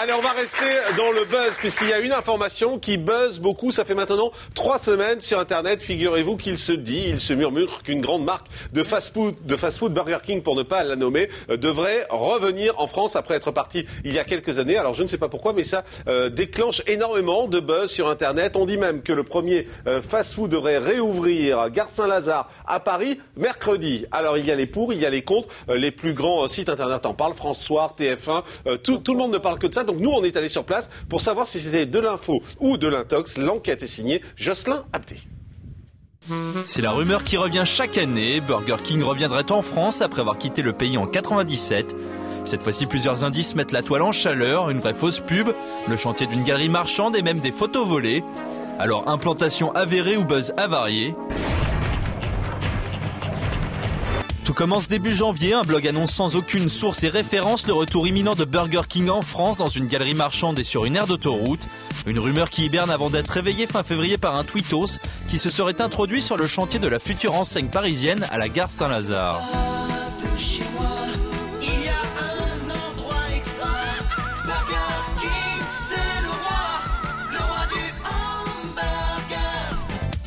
Allez, on va rester dans le buzz, puisqu'il y a une information qui buzz beaucoup. Ça fait maintenant 3 semaines sur Internet. Figurez-vous qu'il se murmure qu'une grande marque de fast-food, Burger King pour ne pas la nommer, devrait revenir en France après être partie il y a quelques années. Alors je ne sais pas pourquoi, mais ça déclenche énormément de buzz sur Internet. On dit même que le premier fast-food devrait réouvrir à Gare Saint-Lazare à Paris mercredi. Alors il y a les pour, il y a les contre. Les plus grands sites Internet en parlent, France Soir, TF1, tout le monde ne parle que de ça. Donc nous, on est allé sur place pour savoir si c'était de l'info ou de l'intox. L'enquête est signée Jocelyn Abdé. C'est la rumeur qui revient chaque année. Burger King reviendrait en France après avoir quitté le pays en 97. Cette fois-ci, plusieurs indices mettent la toile en chaleur. Une vraie fausse pub, le chantier d'une galerie marchande et même des photos volées. Alors, implantation avérée ou buzz avarié? Tout commence début janvier, un blog annonce sans aucune source et référence le retour imminent de Burger King en France dans une galerie marchande et sur une aire d'autoroute. Une rumeur qui hiberne avant d'être réveillée fin février par un tweetos qui se serait introduit sur le chantier de la future enseigne parisienne à la gare Saint-Lazare.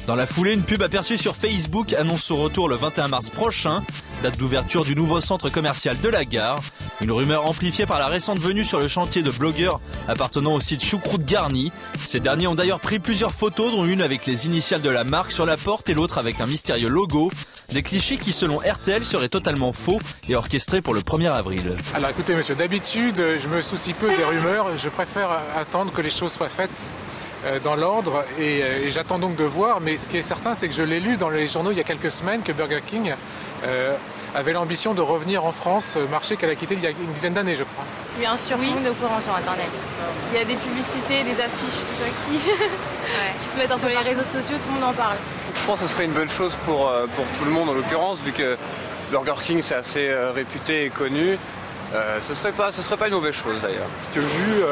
Dans la foulée, une pub aperçue sur Facebook annonce son retour le 21 mars prochain, date d'ouverture du nouveau centre commercial de la gare. Une rumeur amplifiée par la récente venue sur le chantier de blogueurs appartenant au site Choucroute Garni. Ces derniers ont d'ailleurs pris plusieurs photos, dont une avec les initiales de la marque sur la porte et l'autre avec un mystérieux logo. Des clichés qui, selon RTL, seraient totalement faux et orchestrés pour le 1er avril. Alors écoutez monsieur, d'habitude, je me soucie peu des rumeurs. Je préfère attendre que les choses soient faites dans l'ordre et j'attends donc de voir, mais ce qui est certain, c'est que je l'ai lu dans les journaux il y a quelques semaines que Burger King avait l'ambition de revenir en France, marché qu'elle a quitté il y a une dizaine d'années, je crois. Bien sûr, tout le monde est au courant sur Internet. Il y a des publicités, des affiches, tout ça qui se mettent un peu sur les réseaux sociaux, tout le monde en parle. Je pense que ce serait une bonne chose pour tout le monde en l'occurrence, vu que Burger King c'est assez réputé et connu. Ce serait pas une mauvaise chose d'ailleurs. Que vu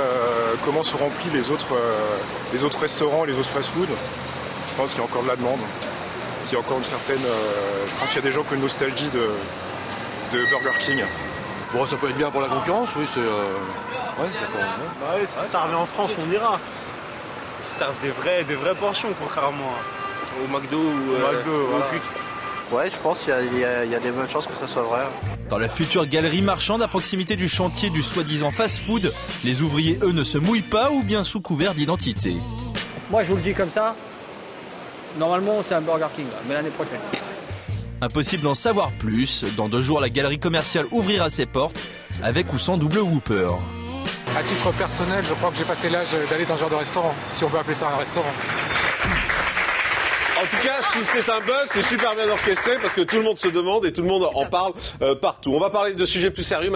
comment se remplissent les autres restaurants, les autres fast-food, je pense qu'il y a encore de la demande. Il y a encore une certaine... je pense qu'il y a des gens qui ont une nostalgie de Burger King. Bon, ça peut être bien pour la concurrence, oui, c'est... Ouais, d'accord. Bah ouais, si ça revient en France, on ira. Ils servent des vraies portions, contrairement au McDo ou au Quick. Ouais, je pense qu'il y a des bonnes chances que ça soit vrai. Dans la future galerie marchande à proximité du chantier du soi-disant fast-food, les ouvriers, eux, ne se mouillent pas ou bien sous couvert d'identité. Moi, je vous le dis comme ça, normalement, c'est un Burger King, mais l'année prochaine. Impossible d'en savoir plus. Dans 2 jours, la galerie commerciale ouvrira ses portes, avec ou sans double Whopper. À titre personnel, je crois que j'ai passé l'âge d'aller dans ce genre de restaurant, si on peut appeler ça un restaurant. En tout cas, si c'est un buzz, c'est super bien orchestré parce que tout le monde se demande et tout le monde en parle partout. On va parler de sujets plus sérieux maintenant.